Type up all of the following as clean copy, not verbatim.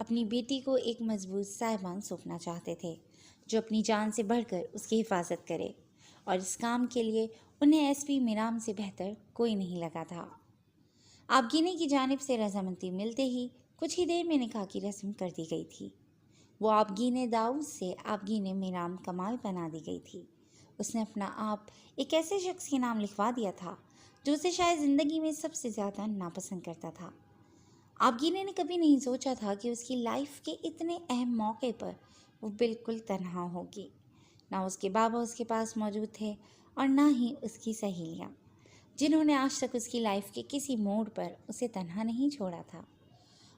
اپنی بیٹی کو ایک مضبوط صاحبان سونپنا چاہتے تھے جو اپنی جان سے بڑھ کر اس کی حفاظت کرے، اور اس کام کے لیے انہیں ایس پی میرام سے بہتر کوئی نہیں لگا تھا۔ آبگینے کی جانب سے رضامندی ملتے ہی کچھ ہی دیر میں نکاح کی رسم کر دی گئی تھی۔ وہ آبگینے داؤد سے آبگینے میرام کمال بنا دی گئی تھی۔ اس نے اپنا آپ ایک ایسے شخص کے نام لکھوا دیا تھا جو اسے شاید زندگی میں سب سے زیادہ ناپسند کرتا تھا۔ آبگینے نے کبھی نہیں سوچا تھا کہ اس کی لائف کے اتنے اہم موقع پر وہ بالکل تنہا ہوگی۔ نہ اس کے بابا اس کے پاس موجود تھے اور نہ ہی اس کی سہیلیاں، جنہوں نے آج تک اس کی لائف کے کسی موڑ پر اسے تنہا نہیں چھوڑا تھا،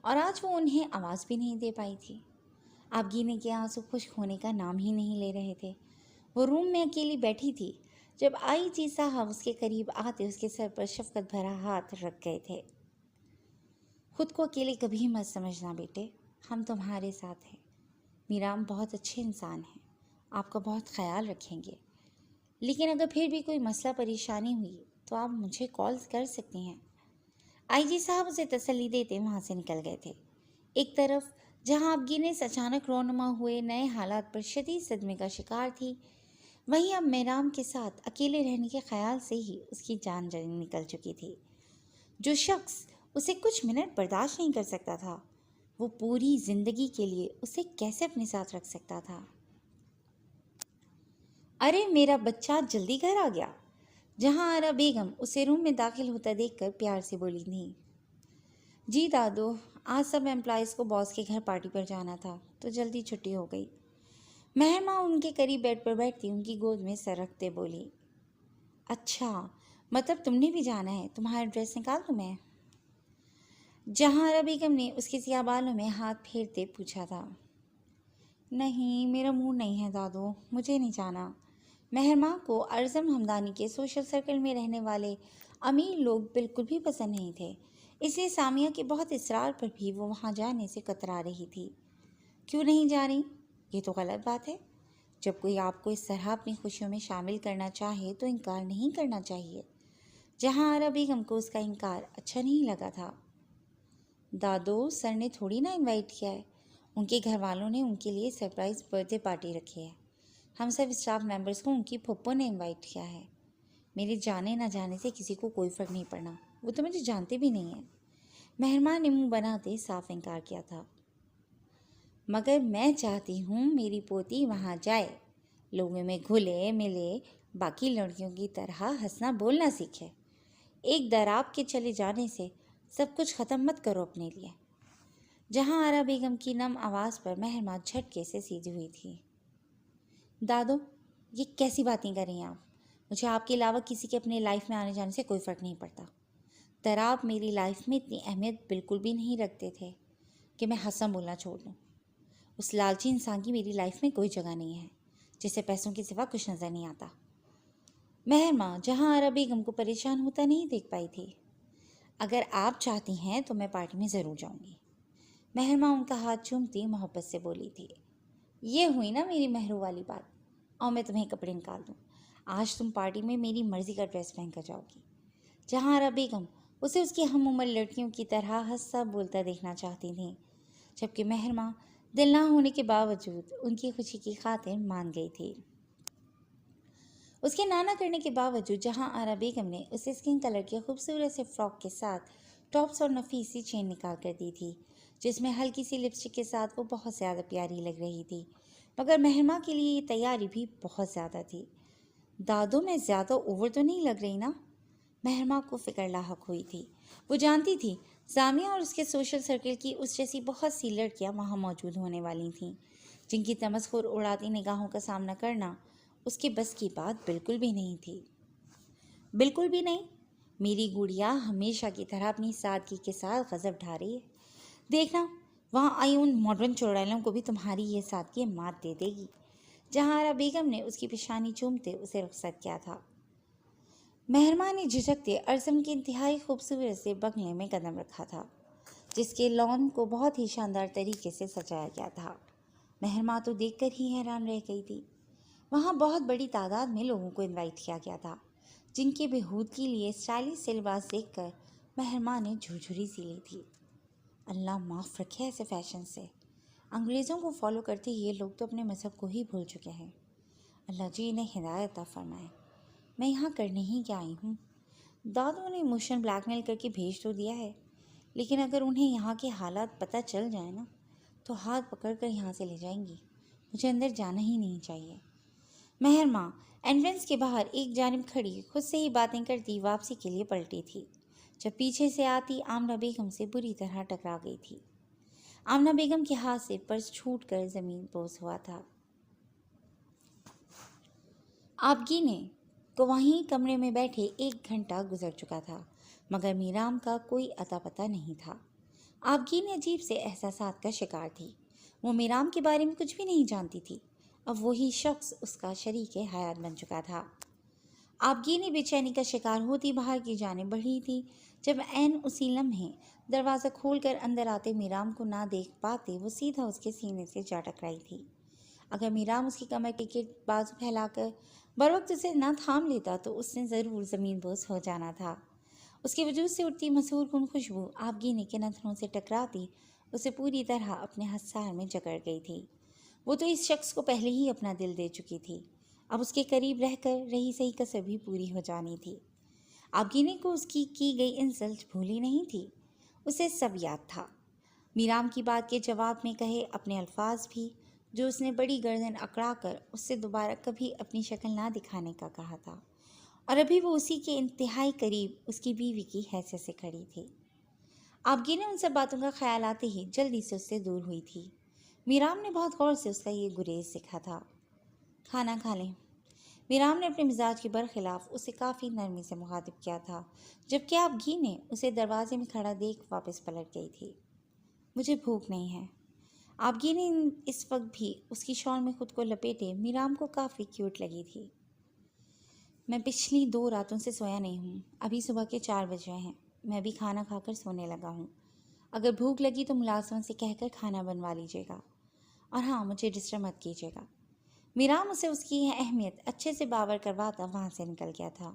اور آج وہ انہیں آواز بھی نہیں دے پائی تھی۔ آبگینے کے آنسو خشک ہونے کا نام ہی نہیں لے رہے تھے۔ وہ روم میں اکیلی بیٹھی تھی جب آئی جی صاحب اس کے قریب آتے اس کے سر پر شفقت بھرا ہاتھ رکھ گئے تھے۔ خود کو اکیلے کبھی مت سمجھنا بیٹے، ہم تمہارے ساتھ ہیں۔ میرام بہت اچھے انسان ہیں، آپ کا بہت خیال رکھیں گے، لیکن اگر پھر بھی کوئی مسئلہ پریشانی ہوئی تو آپ مجھے کال کر سکتی ہیں۔ آئی جی صاحب اسے تسلی دیتے وہاں سے نکل گئے تھے۔ ایک طرف جہاں آبگینے اچانک رونما ہوئے نئے حالات پر شدید صدمے کا شکار تھی، وہیں اب میرام کے ساتھ اکیلے رہنے کے خیال سے ہی اس کی جان نکل چکی تھی۔ جو شخص اسے کچھ منٹ برداشت نہیں کر سکتا تھا، وہ پوری زندگی کے لیے اسے کیسے اپنے ساتھ رکھ سکتا تھا؟ ارے میرا بچہ جلدی گھر آ گیا، جہاں آرا بیگم اسے روم میں داخل ہوتا دیکھ کر پیار سے بولی تھی۔ جی دادو، آج سب امپلائیز کو باس کے گھر پارٹی پر جانا تھا تو جلدی چھٹی ہو گئی۔ مہرماں ان کے قریب بیڈ پر بیٹھتی ان کی گود میں سر رکھتے بولی۔ اچھا، مطلب تم نے بھی جانا ہے؟ تمہارا ڈریس نکال دوں میں؟ جہاں آرا بیگم نے اس کے سیاہ بالوں میں ہاتھ پھیرتے پوچھا تھا۔ نہیں، میرا موڈ نہیں ہے دادو، مجھے نہیں جانا۔ مہرماں کو ارزم ہمدانی کے سوشل سرکل میں رہنے والے امیر لوگ بالکل بھی پسند نہیں تھے، اس لیے سامیہ کے بہت اصرار پر بھی وہ وہاں جانے سے کترا رہی تھی۔ کیوں نہیں جا رہی؟ یہ تو غلط بات ہے۔ جب کوئی آپ کو اس طرح اپنی خوشیوں میں شامل کرنا چاہے تو انکار نہیں کرنا چاہیے۔ جہاں آرا بیگم کو اس کا انکار اچھا نہیں لگا تھا۔ دادو، سر نے تھوڑی نہ انوائٹ کیا ہے، ان کے گھر والوں نے ان کے لیے سرپرائز برتھ ڈے پارٹی رکھی ہے۔ ہم سب اسٹاف ممبرس کو ان کی پھپھو نے انوائٹ کیا ہے۔ میرے جانے نہ جانے سے کسی کو کوئی فرق نہیں پڑنا، وہ تو مجھے جانتے بھی نہیں ہیں۔ مہرماں نے منہ بناتے صاف انکار کیا تھا۔ مگر میں چاہتی ہوں میری پوتی وہاں جائے، لوگوں میں گھلے ملے، باقی لڑکیوں کی طرح ہنسنا بولنا سیکھے۔ ایک دراب کے چلے جانے سے سب کچھ ختم مت کرو اپنے لیے۔ جہاں آرا بیگم کی نم آواز پر مہرماں جھٹکے سے سیدھی ہوئی تھی۔ دادو، یہ کیسی باتیں کر رہی ہیں آپ؟ مجھے آپ کے علاوہ کسی کے اپنے لائف میں آنے جانے سے کوئی فرق نہیں پڑتا۔ دراب میری لائف میں اتنی اہمیت بالکل بھی نہیں رکھتے تھے کہ میں ہنسنا بولنا چھوڑ دوں۔ اس لالچی انسان کی میری لائف میں کوئی جگہ نہیں ہے جسے پیسوں کے سوا کچھ نظر نہیں آتا۔ مہرماں جہاں آرا بیگم کو پریشان ہوتا نہیں دیکھ پائی تھی۔ اگر آپ چاہتی ہیں تو میں پارٹی میں ضرور جاؤں گی۔ مہرماں ان کا ہاتھ چومتی محبت سے بولی تھی۔ یہ ہوئی نا میری مہرو والی بات، اور میں تمہیں کپڑے نکال دوں۔ آج تم پارٹی میں میری مرضی کا ڈریس پہن کر جاؤ گی۔ جہاں آرا بیگم اسے اس کی ہم عمر لڑکیوں کی طرح ہنستا بولتا دیکھنا چاہتی تھیں، جبکہ مہرماں دل نہ ہونے کے باوجود ان کی خوشی کی خاطر مان گئی تھی۔ اس کے نانا کرنے کے باوجود جہاں آرا بیگم نے اسے اسکن کلر کے خوبصورت سے فراک کے ساتھ ٹاپس اور نفیس سی چین نکال کر دی تھی، جس میں ہلکی سی لپسٹک کے ساتھ وہ بہت زیادہ پیاری لگ رہی تھی، مگر مہرماں کے لیے یہ تیاری بھی بہت زیادہ تھی۔ دادو، میں زیادہ اوور تو نہیں لگ رہی نا؟ مہرماں کو فکر لاحق ہوئی تھی۔ وہ جانتی تھی سامیہ اور اس کے سوشل سرکل کی اس جیسی بہت سی لڑکیاں وہاں موجود ہونے والی تھیں، جن کی تمسخر اڑاتی نگاہوں کا سامنا کرنا اس کے بس کی بات بالکل بھی نہیں تھی۔ بالکل بھی نہیں؟ میری گڑیا ہمیشہ کی طرح اپنی سادگی کے ساتھ غضب ڈھا رہی ہے۔ دیکھنا، وہاں آئی ان ماڈرن چڑیلوں کو بھی تمہاری یہ سادگی مات دے دے گی۔ جہاں آرا بیگم نے اس کی پیشانی چومتے اسے رخصت کیا تھا۔ مہرماں نے جھجکتے ارزم کے انتہائی خوبصورت سے بنگلے میں قدم رکھا تھا، جس کے لان کو بہت ہی شاندار طریقے سے سجایا گیا تھا۔ مہرماں تو دیکھ کر ہی حیران رہ گئی تھی۔ وہاں بہت بڑی تعداد میں لوگوں کو انوائٹ کیا گیا تھا، جن کے بہبود کے لیے اسٹائلش سے لباس دیکھ کر مہرماں نے جھرجھری سی لی تھی۔ اللہ معاف رکھے ایسے فیشن سے، انگریزوں کو فالو کرتے یہ لوگ تو اپنے مذہب کو ہی بھول چکے ہیں۔ اللہ جی انہیں ہدایت عطا فرمائے۔ میں یہاں کرنے ہی کیا آئی ہوں؟ دادوں نے ایموشنل بلیک میل کر کے بھیج تو دیا ہے، لیکن اگر انہیں یہاں کے حالات پتہ چل جائیں نا تو ہاتھ پکڑ کر یہاں سے لے جائیں گی۔ مجھے اندر جانا ہی نہیں چاہیے۔ مہر ماں انٹرنس کے باہر ایک جانب کھڑی خود سے ہی باتیں کرتی واپسی کے لیے پلٹی تھی، جب پیچھے سے آتی آمنہ بیگم سے بری طرح ٹکرا گئی تھی۔ آمنہ بیگم کے ہاتھ سے پرس چھوٹ کر زمین پوز ہوا تھا۔ آبگی نے کو وہیں کمرے میں بیٹھے 1 گھنٹہ گزر چکا تھا، مگر میرام کا کوئی اتا پتہ نہیں تھا۔ آبگی نے عجیب سے احساسات کا شکار تھی۔ وہ میرام کے بارے میں کچھ بھی نہیں جانتی تھی، اب وہی شخص اس کا شریک حیات بن چکا تھا۔ آبگی نے بے چینی کا شکار ہوتی باہر کی جانب بڑھی تھی، جب عین اسی لمحے دروازہ کھول کر اندر آتے میرام کو نہ دیکھ پاتے وہ سیدھا اس کے سینے سے جا ٹکرائی تھی۔ اگر میرام اس کی کمر کے گرد بازو پھیلا کر بروقت اسے نہ تھام لیتا تو اس نے ضرور زمین بوس ہو جانا تھا۔ اس کے وجود سے اٹھتی مسحور کن خوشبو آبگینی کے نتنوں سے ٹکراتی اسے پوری طرح اپنے حصار میں جکڑ گئی تھی۔ وہ تو اس شخص کو پہلے ہی اپنا دل دے چکی تھی، اب اس کے قریب رہ کر رہی صحیح کسر بھی پوری ہو جانی تھی۔ آبگینی کو اس کی گئی انسلٹ بھولی نہیں تھی، اسے سب یاد تھا۔ میرام کی بات کے جواب میں کہے اپنے الفاظ بھی، جو اس نے بڑی گردن اکڑا کر اس سے دوبارہ کبھی اپنی شکل نہ دکھانے کا کہا تھا، اور ابھی وہ اسی کے انتہائی قریب اس کی بیوی کی حیثیت سے کھڑی تھی۔ آبگی نے ان سب باتوں کا خیال آتے ہی جلدی سے اس سے دور ہوئی تھی۔ میرام نے بہت غور سے اس کا یہ گریز دیکھا تھا۔ کھانا کھا لیں۔ میرام نے اپنے مزاج کے برخلاف اسے کافی نرمی سے مخاطب کیا تھا، جبکہ آبگی نے اسے دروازے میں کھڑا دیکھ واپس پلٹ گئی تھی۔ مجھے بھوک نہیں ہے۔ آبگی نے اس وقت بھی اس کی شال میں خود کو لپیٹے میرام کو کافی کیوٹ لگی تھی۔ میں پچھلی 2 راتوں سے سویا نہیں ہوں، ابھی صبح کے 4 بج رہے ہیں، میں بھی کھانا کھا کر سونے لگا ہوں۔ اگر بھوک لگی تو ملازمن سے کہہ کر کھانا بنوا لیجیے گا، اور ہاں مجھے ڈسٹرب مت کیجیے گا۔ میرام اسے اس کی اہمیت اچھے سے باور کرواتا وہاں سے نکل گیا تھا،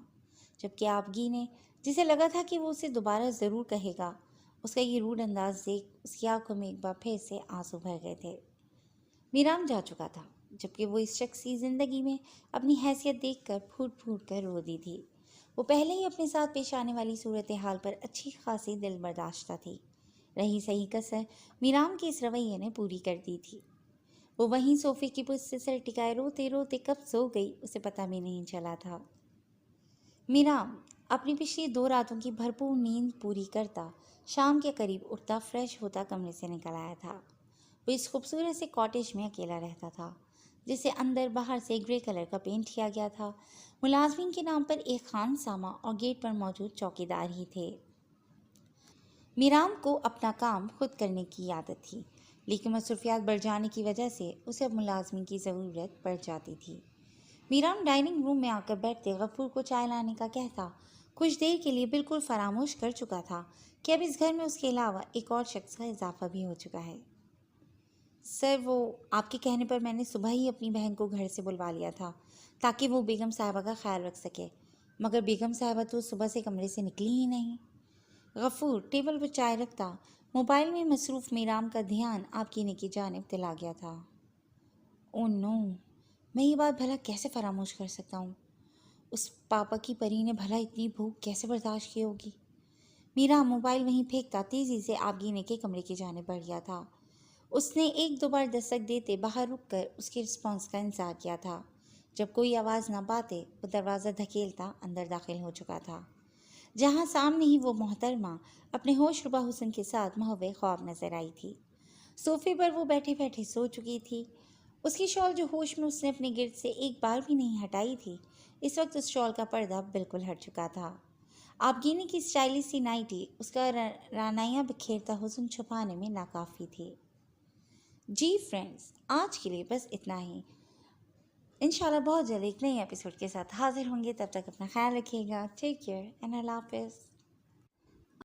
جبکہ آبگی نے جسے لگا تھا کہ وہ اسے دوبارہ ضرور کہے گا، اس کا یہ روڈ انداز دیکھ اس کی آنکھوں میں ایک بار پھر سے آنسو بھر گئے تھے۔ میرام جا چکا تھا، جبکہ وہ اس شخص کی زندگی میں اپنی حیثیت دیکھ کر پھوٹ پھوٹ کر رو دی تھی۔ وہ پہلے ہی اپنے ساتھ پیش آنے والی صورتحال پر اچھی خاصی دل برداشتہ تھی۔ رہی صحیح کسر میرام کے اس رویے نے پوری کر دی تھی۔ وہ وہیں صوفے کی پشت سے سر ٹکائے روتے روتے کب سو گئی اسے پتہ بھی نہیں چلا تھا۔ میرام اپنی پچھلی 2 راتوں کی بھرپور نیند پوری کرتا شام کے قریب اٹھتا فریش ہوتا کمرے سے نکل آیا تھا۔ وہ اس خوبصورت سے کاٹیج میں اکیلا رہتا تھا، جسے اندر باہر سے گرے کلر کا پینٹ کیا گیا تھا۔ ملازمین کے نام پر ایک خان سامہ اور گیٹ پر موجود چوکیدار ہی تھے۔ میرام کو اپنا کام خود کرنے کی عادت تھی، لیکن مصروفیات بڑھ جانے کی وجہ سے اسے اب ملازمین کی ضرورت پڑ جاتی تھی۔ میرام ڈائننگ روم میں آ کر بیٹھتے غفور کو چائے لانے کا کہتا کچھ دیر کے لیے بالکل فراموش کر چکا تھا کہ اب اس گھر میں اس کے علاوہ ایک اور شخص کا اضافہ بھی ہو چکا ہے۔ سر، وہ آپ کے کہنے پر میں نے صبح ہی اپنی بہن کو گھر سے بلوا لیا تھا تاکہ وہ بیگم صاحبہ کا خیال رکھ سکے، مگر بیگم صاحبہ تو صبح سے کمرے سے نکلی ہی نہیں۔ غفور ٹیبل پر چائے رکھتا موبائل میں مصروف میرام کا دھیان آبگینی کی جانب دلا گیا تھا۔ او نو، میں یہ بات بھلا کیسے فراموش کر سکتا ہوں؟ اس پاپا کی پری نے بھلا اتنی بھوک کیسے برداشت کی ہوگی؟ میرام موبائل وہیں پھینکتا تیزی سے آبگینی کے کمرے کی جانب بڑھ گیا تھا۔ اس نے 1-2 بار دستک دیتے باہر رک کر اس کے رسپانس کا انتظار کیا تھا۔ جب کوئی آواز نہ پاتے وہ دروازہ دھکیلتا اندر داخل ہو چکا تھا، جہاں سامنے ہی وہ محترمہ اپنے ہوش ربا حسن کے ساتھ محو خواب نظر آئی تھی۔ صوفے پر وہ بیٹھے بیٹھے سو چکی تھی۔ اس کی شال جو ہوش میں اس نے اپنے گرد سے ایک بار بھی نہیں ہٹائی تھی، اس وقت اس شال کا پردہ بالکل ہٹ چکا تھا۔ آبگینی کی اسٹائلش سی نائٹی اس کا رعنائیاں بکھیرتا حسن چھپانے میں ناکافی تھی۔ جی فرینڈز، آج کے لیے بس اتنا ہی۔ انشاءاللہ بہت جلد ایک نئے ایپیسوڈ کے ساتھ حاضر ہوں گے، تب تک اپنا خیال رکھیے گا۔ ٹیک کیئر اینڈ اللہ حافظ۔